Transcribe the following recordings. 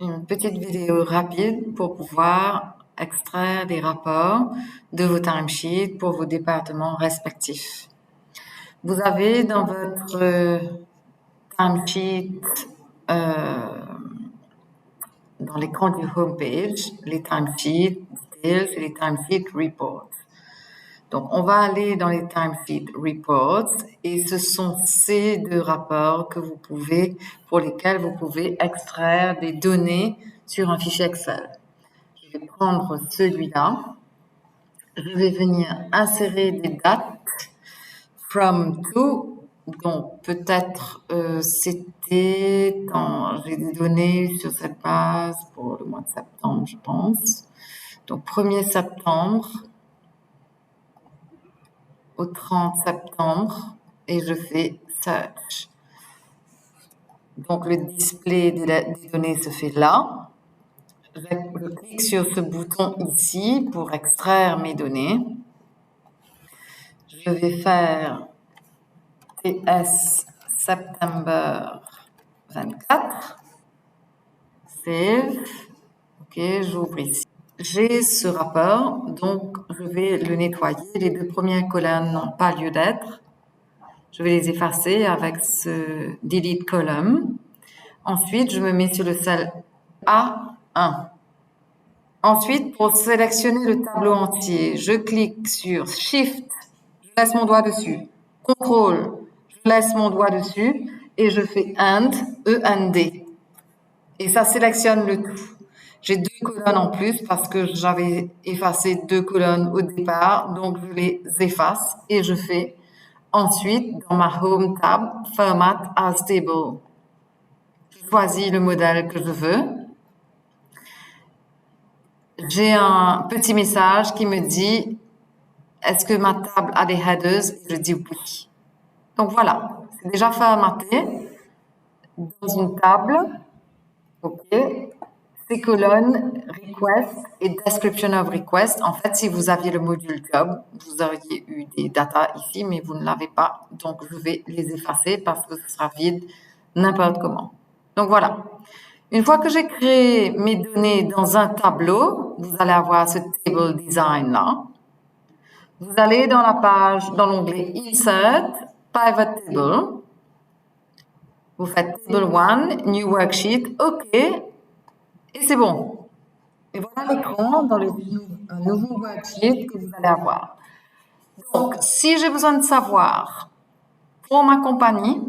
une petite vidéo rapide pour pouvoir extraire des rapports de vos timesheets pour vos départements respectifs. Vous avez dans votre timesheet, dans l'écran du homepage, les timesheets details et les timesheet reports. Donc, on va aller dans les timesheet reports et ce sont ces deux rapports pour lesquels vous pouvez extraire des données sur un fichier Excel. Je vais prendre celui-là. Je vais venir insérer des dates from to. Donc, peut-être c'était quand j'ai des données sur cette base pour le mois de septembre, je pense. Donc, 1er septembre au 30 septembre et je fais Search. Donc, le display des données se fait là. Je clique sur ce bouton ici pour extraire mes données. Je vais faire TS September 24. Save. OK, j'ouvre ici. J'ai ce rapport, donc je vais le nettoyer. Les deux premières colonnes n'ont pas lieu d'être. Je vais les effacer avec ce Delete Column. Ensuite, je me mets sur le cell A1. Ensuite, pour sélectionner le tableau entier, je clique sur Shift, je laisse mon doigt dessus. Contrôle, je laisse mon doigt dessus et je fais AND, E-N-D. Et ça sélectionne le tout. J'ai deux colonnes en plus parce que j'avais effacé deux colonnes au départ, donc je les efface et je fais ensuite dans ma Home tab, Format as Table. Je choisis le modèle que je veux. J'ai un petit message qui me dit est-ce que ma table a des headers? Je dis oui. Donc voilà, c'est déjà formaté dans une table. OK. Ces colonnes request et description of request. En fait, si vous aviez le module job, vous auriez eu des data ici, mais vous ne l'avez pas. Donc, je vais les effacer parce que ce sera vide n'importe comment. Donc voilà. Une fois que j'ai créé mes données dans un tableau, vous allez avoir ce table design là. Vous allez dans la page, dans l'onglet Insert, Pivot Table. Vous faites Table 1, New Worksheet, OK, et c'est bon. Et voilà l'écran dans un nouveau worksheet que vous allez avoir. Donc, si j'ai besoin de savoir pour ma compagnie,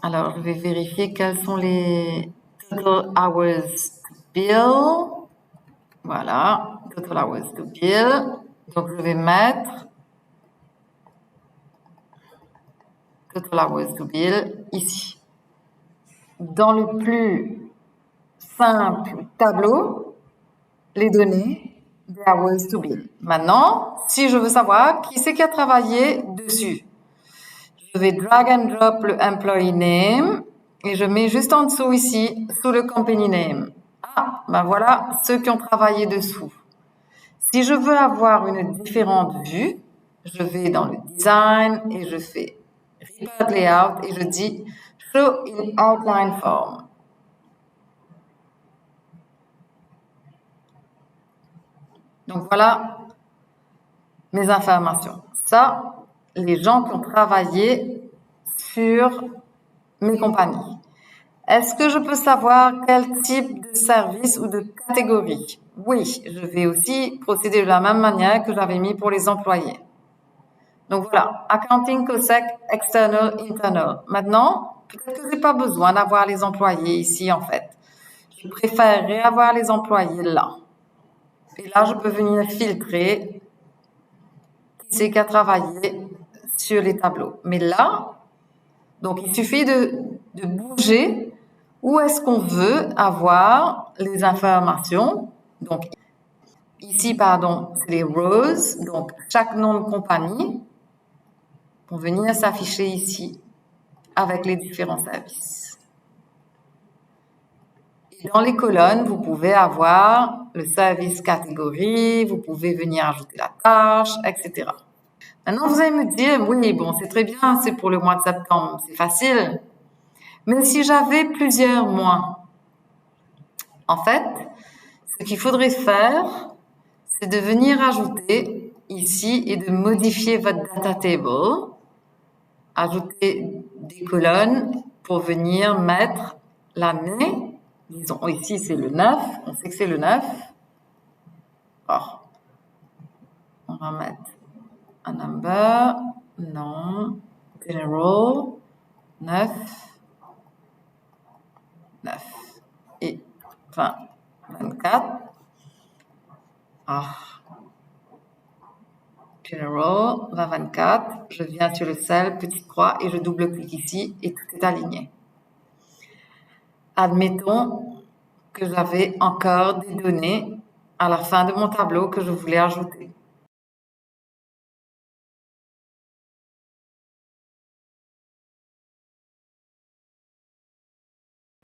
alors je vais vérifier quels sont les total hours to bill. Voilà, total hours to bill. Donc, je vais mettre total hours to bill ici. Dans le plus simple tableau, les données des hours to bill. Maintenant, si je veux savoir qui c'est qui a travaillé dessus, je vais drag and drop le employee name et je mets juste en dessous ici, sous le company name. Ah, ben voilà ceux qui ont travaillé dessous. Si je veux avoir une différente vue, je vais dans le design et je fais report layout et je dis show in outline form. Donc voilà mes informations. Ça, les gens qui ont travaillé sur mes compagnies. Est-ce que je peux savoir quel type de service ou de catégorie? Oui, je vais aussi procéder de la même manière que j'avais mis pour les employés. Donc voilà, accounting, COSEC, external, internal. Maintenant, peut-être que j'ai pas besoin d'avoir les employés ici en fait. Je préférerais avoir les employés là. Et là, je peux venir filtrer qui c'est qui a travaillé sur les tableaux. Mais là, donc il suffit de bouger où est-ce qu'on veut avoir les informations. Donc ici, pardon, c'est les rows. Donc chaque nom de compagnie vont venir s'afficher ici avec les différents services. Et dans les colonnes, vous pouvez avoir le service catégorie, vous pouvez venir ajouter la tâche, etc. Maintenant, vous allez me dire, oui, bon, c'est très bien, c'est pour le mois de septembre, c'est facile. Mais si j'avais plusieurs mois, en fait, ce qu'il faudrait faire, c'est de venir ajouter ici et de modifier votre data table, ajouter des colonnes pour venir mettre l'année. Disons, ici c'est le 9, on sait que c'est le 9. Alors, on va mettre un number, non, general, 9, 9 et 20, 24. Ah. General, 24, je viens sur le cell, petite croix et je double-clique ici et tout est aligné. Admettons que j'avais encore des données à la fin de mon tableau que je voulais ajouter.